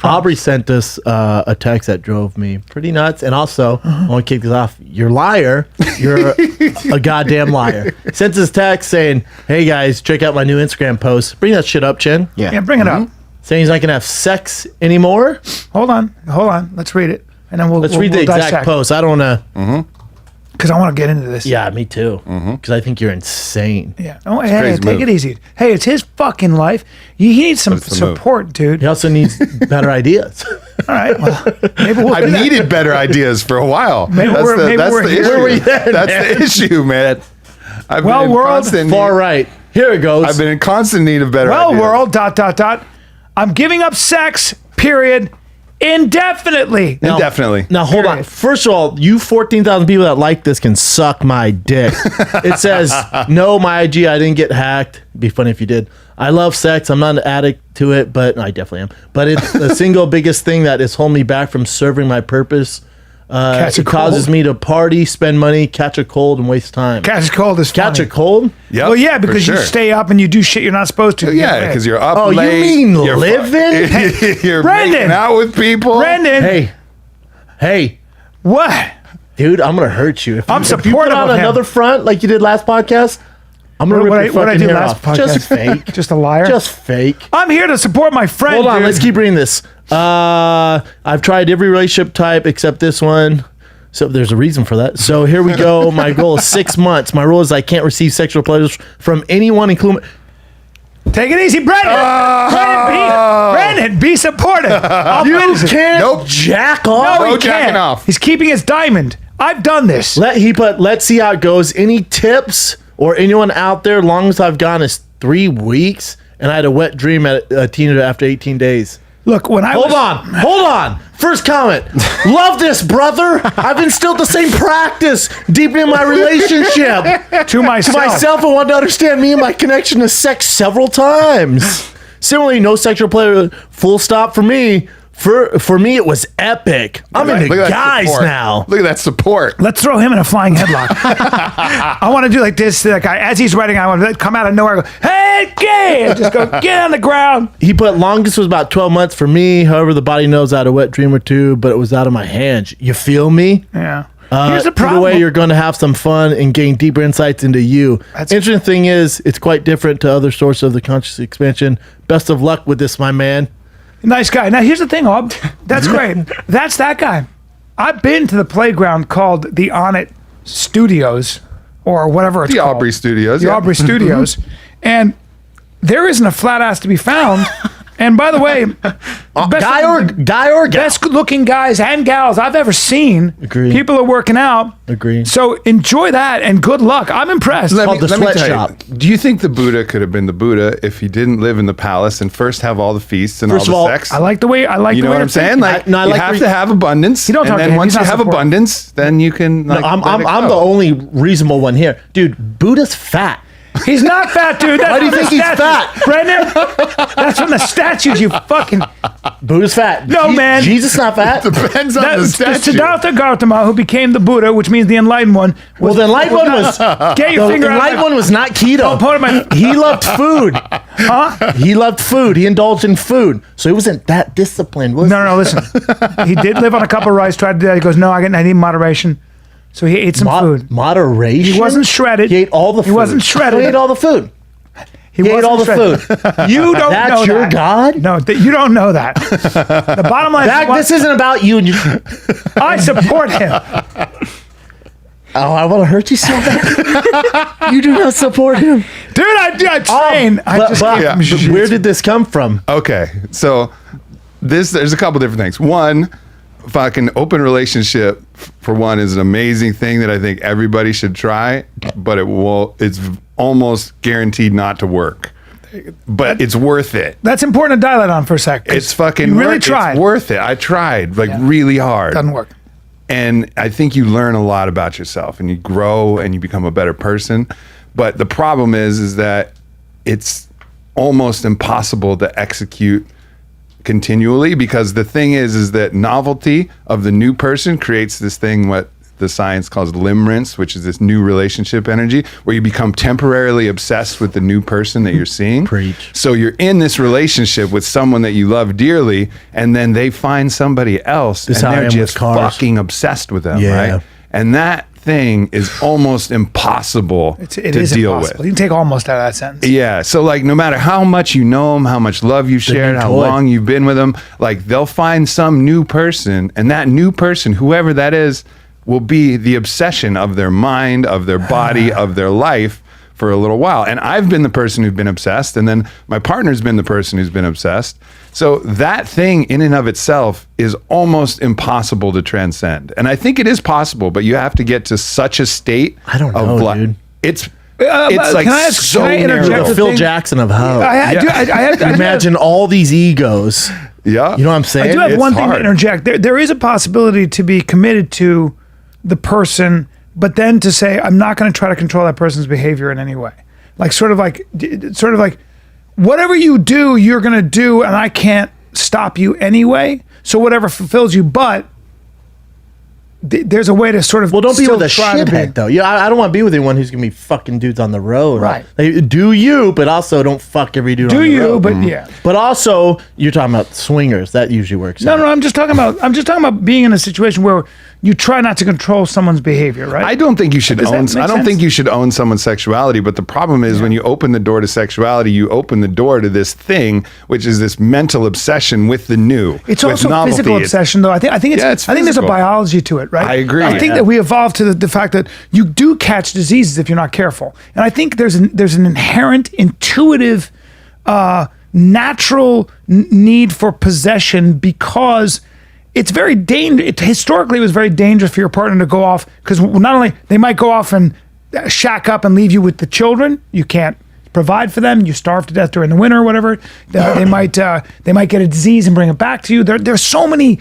Aubrey sent us a text that drove me pretty nuts. And also, I want to kick this off. You're a liar. You're a goddamn liar. Sent us text saying, hey guys, check out my new Instagram post. Bring that shit up, Chin. Yeah, bring it up. Saying he's not going to have sex anymore. Hold on. Let's read it. And then we'll read the exact post. I don't want to. Because I want to get into this. Yeah, me too. Because I think you're insane. Yeah. Oh, hey, take it easy. Hey, it's his fucking life. He needs some support, dude. He also needs better ideas. All right. Well, maybe we'll I've needed better ideas for a while. Maybe That's the issue. Where were you then, That's the issue, man. I've Well, been in world, constant far right. Here it goes. I've been in constant need of better Well, ideas. world, ... I'm giving up sex, period, indefinitely. Indefinitely. Now, hold on. First of all, you 14,000 people that like this can suck my dick. It says, no, my IG, I didn't get hacked. It'd be funny if you did. I love sex. I'm not an addict to it, but I definitely am. But it's the single biggest thing that is holding me back from serving my purpose. It causes me to party, spend money, catch a cold, and waste time. Catch a cold is Catch funny. a cold? Yep, Well, yeah, because for you sure. stay up and you do shit you're not supposed to. Yeah, because you're up Oh, late. you mean you're living? You're Brendan! making out with people. Brendan. Hey, What? dude, I'm going to hurt you. If I'm you put supportive on of him. another front like you did last podcast, I'm going to What rip your I fucking do hair last off. podcast? Just fake. Just a liar? Just fake. I'm here to support my friend, Hold on, dude. let's keep reading this. I've tried every relationship type except this one. So there's a reason for that. So here we go. My goal is 6 months. My rule is I can't receive sexual pleasures from anyone, including... Take it easy, Brendan. Brendan, be supportive. You can't jack off. No, he No jacking can't. off. He's keeping his diamond. I've done this. Let's see how it goes. Any tips or anyone out there, long as I've gone is 3 weeks and I had a wet dream at a teenager after 18 days. Look, when I Hold on. First comment. Love this, brother. I've instilled the same practice deep in my relationship. to myself. To myself, I want to understand me and my connection to sex several times. Similarly, no sexual pleasure, full stop for me. For me, it was epic. I'm into Look at that guys support. now. Look at that support. Let's throw him in a flying headlock. I want to do like this. That guy, as he's writing, I want to come out of nowhere and go, hey, gay! And just go, get on the ground. He put longest was about 12 months for me. However, the body knows I had a wet dream or two, but it was out of my hands. You feel me? Yeah. Here's the Either problem. way, you're going to have some fun and gain deeper insights into you. Interesting thing is, it's quite different to other sources of the conscious expansion. Best of luck with this, my man. Nice guy. Now, here's the thing, Aub. That's great. That's that guy. I've been to the playground called the Onnit Studios or whatever it's The called. Aubrey Studios. The yeah. Aubrey Studios. And there isn't a flat ass to be found. And by the way, Guy or gal? best looking guys and gals I've ever seen. Agree. People are working out. Agree. So enjoy that and good luck. I'm impressed. called the tell sweatshop. you, do you think the Buddha could have been the Buddha if he didn't live in the palace and first have all the feasts and First all of the all, sex? I like the way you know the way what you're I'm saying? thinking. Like, I you like have where to have abundance. You don't talk and to then him. once He's you not have supportive. abundance, then you can. Like, I'm let it the go. only reasonable one here. Dude, Buddha's fat. He's not fat, dude. That's Why do you from the think he's statues. fat? Brendan, that's from the statues, you fucking... Buddha's fat. No, man. Jesus not fat. Depends on the That's statue. Siddhartha Gautama, who became the Buddha, which means the enlightened one. Well, the enlightened one was... Get your The finger out enlightened of one was not keto. Don't put it in my... He loved food. Huh? He loved food. He indulged in food. So he wasn't that disciplined, was he? No, listen. He did live on a cup of rice, tried to do that. He goes, no, I need moderation. So he ate some food. Moderation? He wasn't shredded. He ate all the food. He wasn't shredded. So he ate all the food. He ate all the shredded. food. You don't That's know your that. God? No, you don't know that. The bottom line This isn't about you. I support him. Oh, I want to hurt you so bad. You do not support him. Dude, I train. I just But, gave him jiu-jitsu. where did this come from? Okay, so there's a couple different things. One, fucking open relationship for one is an amazing thing that I think everybody should try, but it's almost guaranteed not to work. But it's worth it. That's important to dial on for a sec. 'cause It's fucking you really worth, tried. It's worth it. I tried really hard. Doesn't work. And I think you learn a lot about yourself and you grow and you become a better person. But the problem is that it's almost impossible to execute continually, because the thing is that novelty of the new person creates this thing the science calls limerence, which is this new relationship energy where you become temporarily obsessed with the new person that you're seeing. Preach. So you're in this relationship with someone that you love dearly, and then they find somebody else, This and how I they're am with just cars. fucking obsessed with them, Yeah. right? And that thing is almost impossible It to is deal impossible. with. You can take almost out of that sentence. Yeah. So like, no matter how much you know them, how much love you've shared, new how toy. long you've been with them, like they'll find some new person, and that new person, whoever that is, will be the obsession of their mind, of their body, of their life for a little while. And I've been the person who's been obsessed, and then my partner's been the person who's been obsessed. So that thing in and of itself is almost impossible to transcend. And I think it is possible, but you have to get to such a state I don't of know, li- dude. It's Can like I ask- so can I interject narrow. with- Phil thing- Jackson of how. I have to Imagine all these egos. Yeah. You know what I'm I saying? do have It's one thing to hard. interject. There is a possibility to be committed to the person, but then to say, I'm not going to try to control that person's behavior in any way. Like, sort of like, whatever you do, you're going to do, and I can't stop you anyway. So whatever fulfills you, but there's a way to sort of Well, don't be still with a try to be- shithead, though. Yeah, I don't want to be with anyone who's going to be fucking dudes on the road. Right. Like, do you, but also don't fuck every dude on Do the you? road. But yeah. But also, you're talking about swingers. That usually works No, out. no, I'm just talking about being in a situation where you try not to control someone's behavior, right? I don't think you should Does that own. make I don't sense? think you should own someone's sexuality. But the problem is when you open the door to sexuality, you open the door to this thing, which is this mental obsession with the new. It's with also novelty. physical obsession, though. I think it's. Yeah, it's I think there's a physical. biology to it, right? I agree. I think that we evolved to the fact that you do catch diseases if you're not careful, and I think there's an inherent, intuitive, natural need for possession because it's very dangerous. Historically, it was very dangerous for your partner to go off because not only they might go off and shack up and leave you with the children, you can't provide for them. You starve to death during the winter or whatever. They might get a disease and bring it back to you. There's so many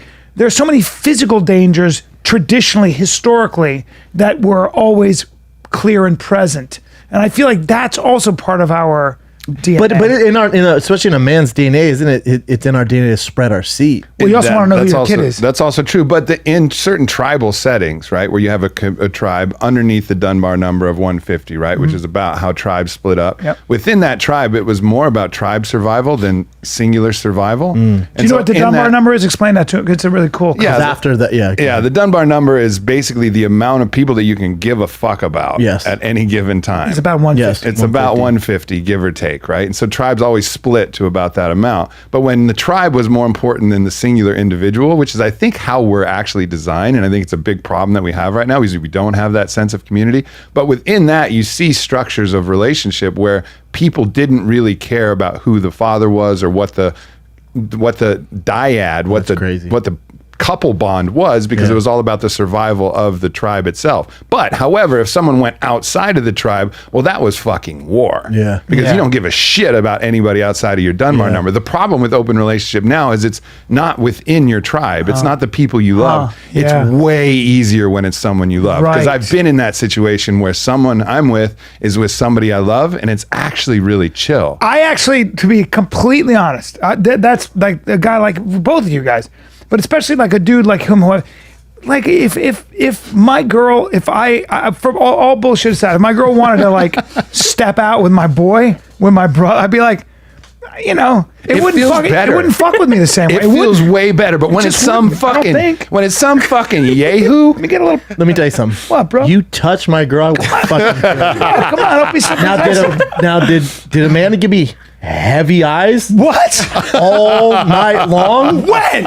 physical dangers traditionally, historically, that were always clear and present. And I feel like that's also part of our DNA. But especially in a man's DNA, isn't it? It's in our DNA to spread our seed. well, you also want to know who That's your also, kid is. That's also true. But in certain tribal settings, right, where you have a tribe underneath the Dunbar number of 150, right, which is about how tribes split up. Yep. Within that tribe, it was more about tribe survival than singular survival. Do you know what the Dunbar number is? Explain that to. It's a really cool. Yeah, Because after that, yeah. Yeah, the Dunbar number is basically the amount of people that you can give a fuck about Yes. at any given time. It's about 150. Yes. It's about 150, give or take, right? And so tribes always split to about that amount. But when the tribe was more important than the singular individual, which is, I think, how we're actually designed, and I think it's a big problem that we have right now, is we don't have that sense of community. But within that, you see structures of relationship where people didn't really care about who the father was or what the dyad, what the couple bond was, because it was all about the survival of the tribe itself. But however, if someone went outside of the tribe, well, that was fucking war. Yeah. Because Yeah. you don't give a shit about anybody outside of your Dunbar Yeah. number. The problem with open relationship now is it's not within your tribe. It's not the people you love. yeah. It's way easier when it's someone you love. Because Right. I've been in that situation where someone I'm with is with somebody I love, and it's actually really chill. I actually, to be completely honest, that's like a guy like both of you guys, but especially like a dude like him who, like if my girl, if I for all bullshit aside, if my girl wanted to like step out with my boy, with my brother, I'd be like, you know, it wouldn't feels fuck, it better. wouldn't fuck with me the same way. It feels wouldn't. way better, but when it's just some wouldn't, I don't fucking think. when it's some fucking yahoo, Let me get a little. Let me tell you something. What, bro? You touch my girl, I will fucking kill you. Yeah, come on, don't be so Did Amanda give me heavy eyes What? all night long? When?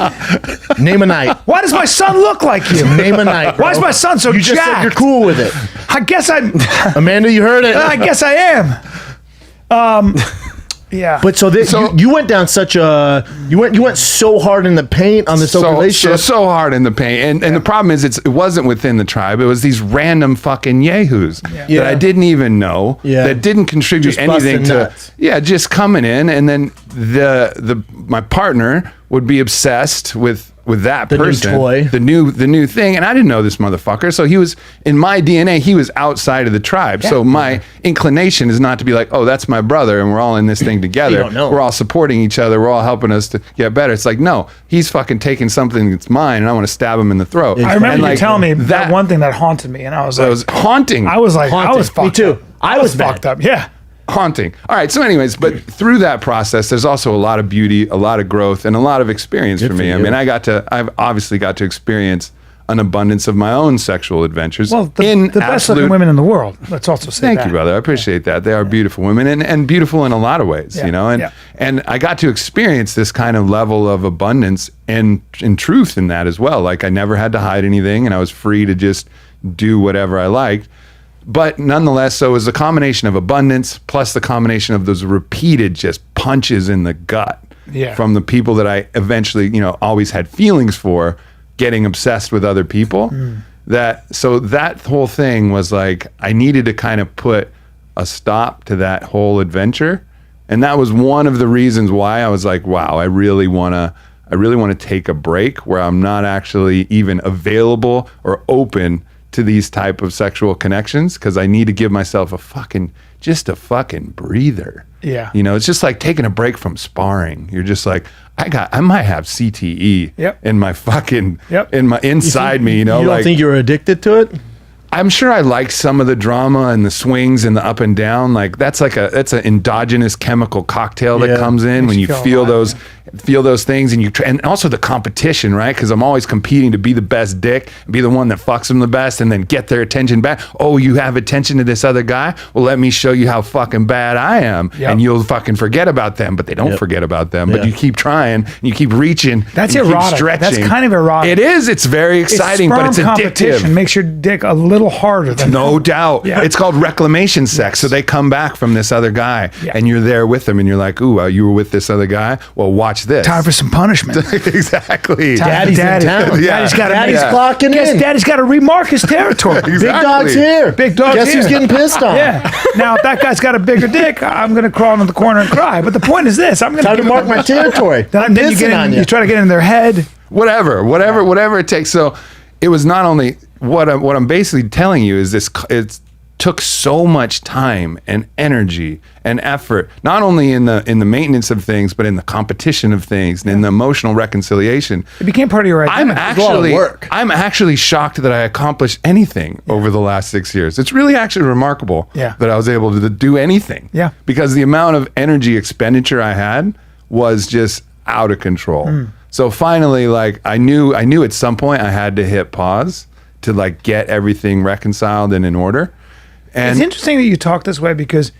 Name a night. Why does my son look like you? Name a night. Bro. Why is my son so You just said jacked? you're cool with it. I guess Amanda, you heard it. I guess I am. Yeah. But so you went down such a you went so hard in the paint on this open relationship. so hard in the paint, and the problem is it wasn't within the tribe. It was these random fucking yahoos that Yeah. I didn't even know, Yeah. that didn't contribute Just anything busting to nuts. just coming in and then my partner would be obsessed with that The new person, toy. the new thing, and I didn't know this motherfucker. So he was in my DNA. He was outside of the tribe. So my inclination is not to be like, oh, that's my brother, and we're all in this thing together. don't know. We're all supporting each other. We're all helping us to get better. It's like, no, he's fucking taking something that's mine, and I want to stab him in the throat. I remember And, you like, telling me that one thing that haunted me, and I was that like, was haunting. I was like, I Haunting. was fucked Me too. up. I was fucked bad. up. Yeah. Haunting. All right. So, anyways, but through that process, there's also a lot of beauty, a lot of growth, and a lot of experience for me. for I you. mean, I've obviously got to experience an abundance of my own sexual adventures. Well, the best looking women in the world. Let's also say Thank that. you, brother. I appreciate that. They are beautiful women and beautiful in a lot of ways, Yeah, you know, yeah. and I got to experience this kind of level of abundance and truth in that as well. Like I never had to hide anything and I was free to just do whatever I liked. But nonetheless, so it was a combination of abundance plus the combination of those repeated just punches in the gut from the people that I eventually, always had feelings for, getting obsessed with other people. That whole thing was like, I needed to kind of put a stop to that whole adventure. And that was one of the reasons why I was like, wow, I really want to take a break where I'm not actually even available or open to these type of sexual connections, because I need to give myself a fucking breather. Yeah. It's just like taking a break from sparring. You're just like, I might have CTE in my fucking in my inside me, You don't like, think you were addicted to it? I'm sure I like some of the drama and the swings and the up and down. Like that's an endogenous chemical cocktail that comes in when you feel those things, and and also the competition, right? Because I'm always competing to be the best dick, be the one that fucks them the best, and then get their attention back. Oh, you have attention to this other guy? Well, let me show you how fucking bad I am, and you'll fucking forget about them. But they don't forget about them. But you keep trying, and you keep reaching. That's and you keep erotic. stretching. That's kind of erotic. It is. It's very exciting, but it's sperm addictive. competition makes your dick a little harder than No doubt. Yeah. It's called reclamation sex. So they come back from this other guy and you're there with them and you're like, ooh, you were with this other guy? Well, watch this. Time for some punishment. Exactly. Daddy's in town. Yeah. Daddy's clocking in. Daddy's got to remark his territory. Exactly. Big dog's here. Big dog's Guess here. who's getting pissed on? Yeah. Now, if that guy's got a bigger dick, I'm going to crawl into the corner and cry. But the point is this: I'm going Time to mark my territory. Then you get in, you try to get in their head. Whatever it takes. So it was not only what I'm basically telling you is this. It took so much time and energy and effort, not only in the maintenance of things, but in the competition of things and in the emotional reconciliation. It became part of your identity. I'm actually shocked that I accomplished anything over the last 6 years. It's really actually remarkable that I was able to do anything. Yeah. Because the amount of energy expenditure I had was just out of control. So finally, like I knew at some point I had to hit pause to like get everything reconciled and in order. And it's interesting that you talk this way because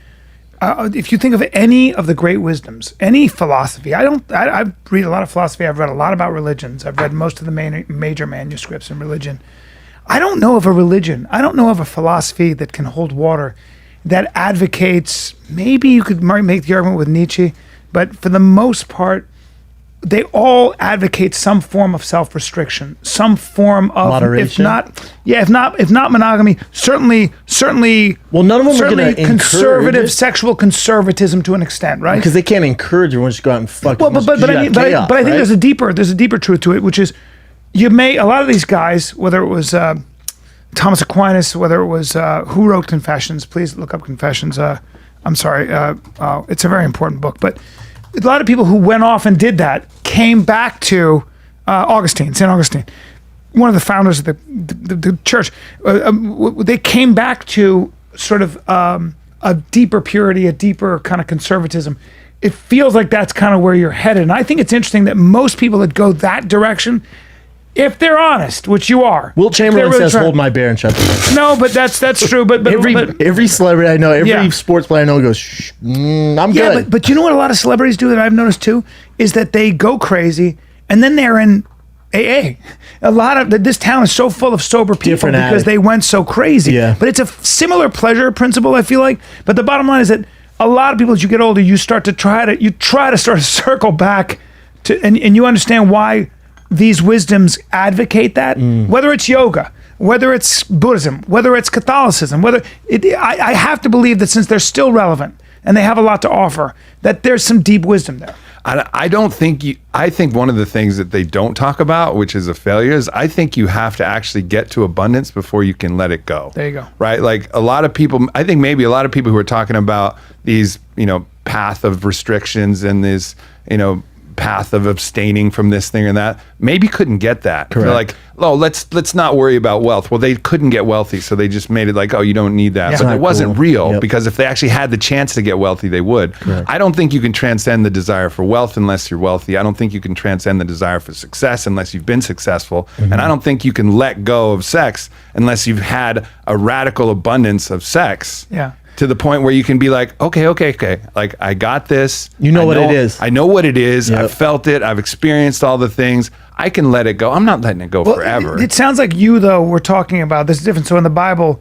if you think of any of the great wisdoms, any philosophy, I read a lot of philosophy. I've read a lot about religions. I've read most of the major manuscripts in religion. I don't know of a philosophy that can hold water, that advocates, maybe you could make the argument with Nietzsche, but for the most part, they all advocate some form of self-restriction, some form of moderation. If not monogamy, certainly. Well, none of them are going to conservative encourage sexual conservatism to an extent, right? because they can't encourage everyone to go out and fuck. But I think there's a deeper truth to it, which is a lot of these guys, whether it was Thomas Aquinas, whether it was who wrote Confessions. Please look up Confessions. I'm sorry, it's a very important book, but a lot of people who went off and did that came back to St. Augustine, one of the founders of the church. They came back to sort of a deeper purity, a deeper kind of conservatism. It feels like that's kind of where you're headed. And I think it's interesting that most people that go that direction, if they're honest, which you are. Will Chamberlain really says, "Hold my beer and shut the mouth." No, but that's true. But every celebrity I know, every sports player I know goes, "Shh, I'm good." Yeah, but you know what a lot of celebrities do that I've noticed too is that they go crazy and then they're in AA. A lot of this town is so full of sober people because they went so crazy. Yeah. But it's a similar pleasure principle, I feel like. But the bottom line is that a lot of people, as you get older, you try to sort of circle back to, and you understand why these wisdoms advocate that, whether it's yoga, whether it's Buddhism, whether it's Catholicism, I have to believe that since they're still relevant and they have a lot to offer, that there's some deep wisdom there. I don't think I think one of the things that they don't talk about, which is a failure, is I think you have to actually get to abundance before you can let it go. There you go. Right? Like a lot of people, I think maybe a lot of people who are talking about these, path of restrictions and this, path of abstaining from this thing or that, maybe couldn't get that. Correct. They're like, oh, let's not worry about wealth. Well, they couldn't get wealthy, so they just made it like, oh, you don't need that. Yeah. But it wasn't real, Yep. because if they actually had the chance to get wealthy, they would. Correct. I don't think you can transcend the desire for wealth unless you're wealthy. I don't think you can transcend the desire for success unless you've been successful. And I don't think you can let go of sex unless you've had a radical abundance of sex. Yeah. To the point where you can be like, okay. Like, I got this. You know I what it is. I know what it is. Yep. I've felt it. I've experienced all the things. I can let it go. I'm not letting it go forever. It sounds like you, though, we're talking about this is different. So in the Bible,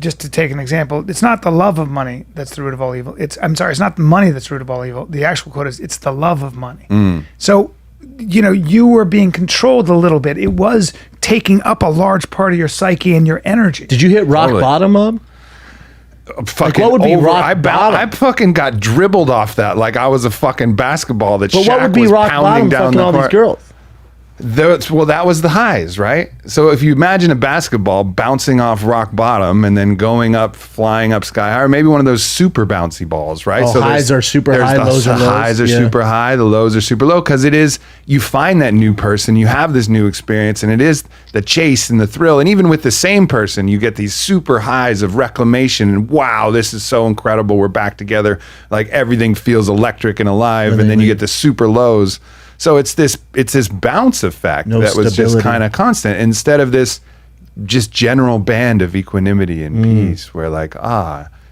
just to take an example, it's not the love of money that's the root of all evil. It's not the money that's the root of all evil. The actual quote is, it's the love of money. So, you were being controlled a little bit. It was taking up a large part of your psyche and your energy. Did you hit rock Totally. bottom, Mom? Fucking what would be rock I bottom? fucking got dribbled off that like I was a fucking basketball that But Shaq what would be was rock pounding bottom down fucking the all these court. girls? Well, that was the highs, right? So if you imagine a basketball bouncing off rock bottom and then going up, flying up sky high, or maybe one of those super bouncy balls, right? Oh, so highs are super there's high, the lows are lows. highs are Yeah. super high, the lows are super low, because it is, you find that new person, you have this new experience, and it is the chase and the thrill. And even with the same person, you get these super highs of reclamation and wow, this is so incredible. We're back together. Like everything feels electric and alive. And then you get the super lows. So it's this bounce effect No that was just stability. kind of constant instead of this just general band of equanimity and peace where like,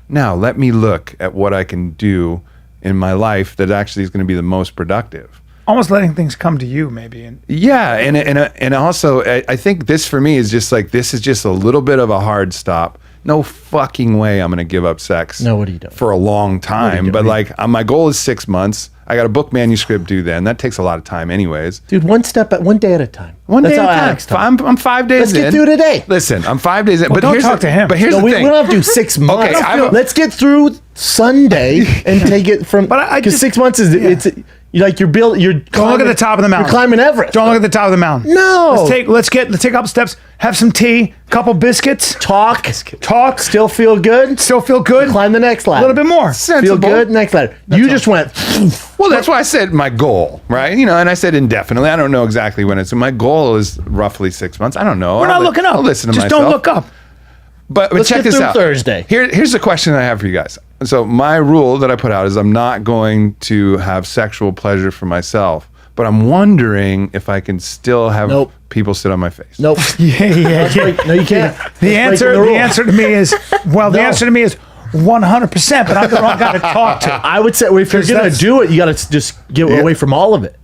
now let me look at what I can do in my life that actually is going to be the most productive. Almost letting things come to you, maybe. And Yeah, and also I think this for me is just like, this is just a little bit of a hard stop. No fucking way I'm going to give up sex. No, what are you doing? For a long time. But like my goal is 6 months. I got a book manuscript due then. That takes a lot of time anyways. Dude, one day at a time. One That's day how at a time. Alex talks. I'm 5 days Let's in. get through today. Listen, I'm 5 days in. Well, but don't here's talk the, to him. But here's No, the we thing. don't have to do 6 months. Okay, Let's get through Sunday and take it from. But I because just- 6 months is it's like you're don't look at the top of the mountain. You're climbing Everest. Don't look at the top of the mountain. No. Let's take a couple steps. Have some tea, couple biscuits. Talk. Still Feel good. still feel good. Climb the next ladder. a little bit more. Feel Sensible. good. Next ladder. You just went. Well, that's why I said my goal, right? And I said indefinitely. I don't know exactly when it's. So my goal is roughly 6 months. I don't know. We're not looking up. I'll listen to Just myself. don't look up. But Let's check get this through out. Thursday. Here's the question I have for you guys. So my rule that I put out is I'm not going to have sexual pleasure for myself, but I'm wondering if I can still have Nope. people sit on my face. Nope. Yeah. No, you can't. The answer to me is the No. answer to me is 100%. But I'm the wrong guy to talk to. I would say if you're Because gonna that's- do it, you got to just get away from all of it,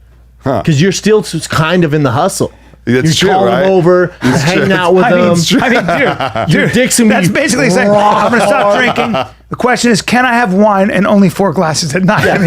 because you're still just kind of in the hustle. That's You're true, calling right? them over, It's hanging true. out with I mean, them. dude, Your dick's gonna that's be basically saying I'm going to stop drinking. The question is, can I have wine and only 4 glasses at night? I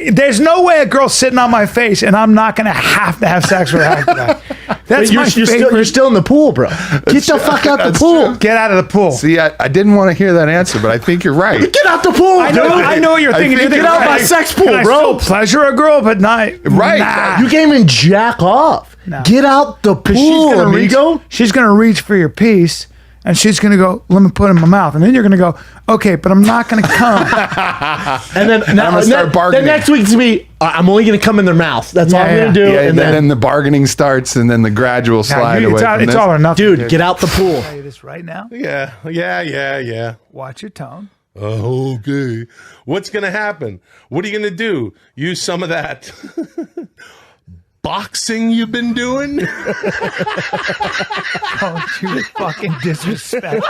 mean, there's no way a girl's sitting on my face and I'm not going to have sex with her after that. That's You're my still, favorite. you're still in the pool, bro. Get the fuck out the That's pool. true. Get out of the pool. See, I didn't want to hear that answer, but I think you're right. Get out the pool. I know, dude. I know what you're I thinking. think You're get thinking, out my "Hey, sex pool, can I bro." still pleasure a girl, but not Right. Nah. You can't even jack off. No. Get out the pool, amigo. She's gonna reach for your piece, and she's gonna go, "Let me put it in my mouth," and then you're gonna go, "Okay, but I'm not gonna come." And then I'm gonna start bargaining. Then next week's gonna be, I'm only gonna come in their mouth. That's all I'm Yeah, gonna do. Yeah, and then the bargaining starts, and then the gradual slide away from it's this. all or nothing, dude, get out the pool. Tell you this right now. Yeah. Watch your tone. Okay. What's going to happen? What are you going to do? Use some of that boxing you've been doing? Don't you fucking disrespect.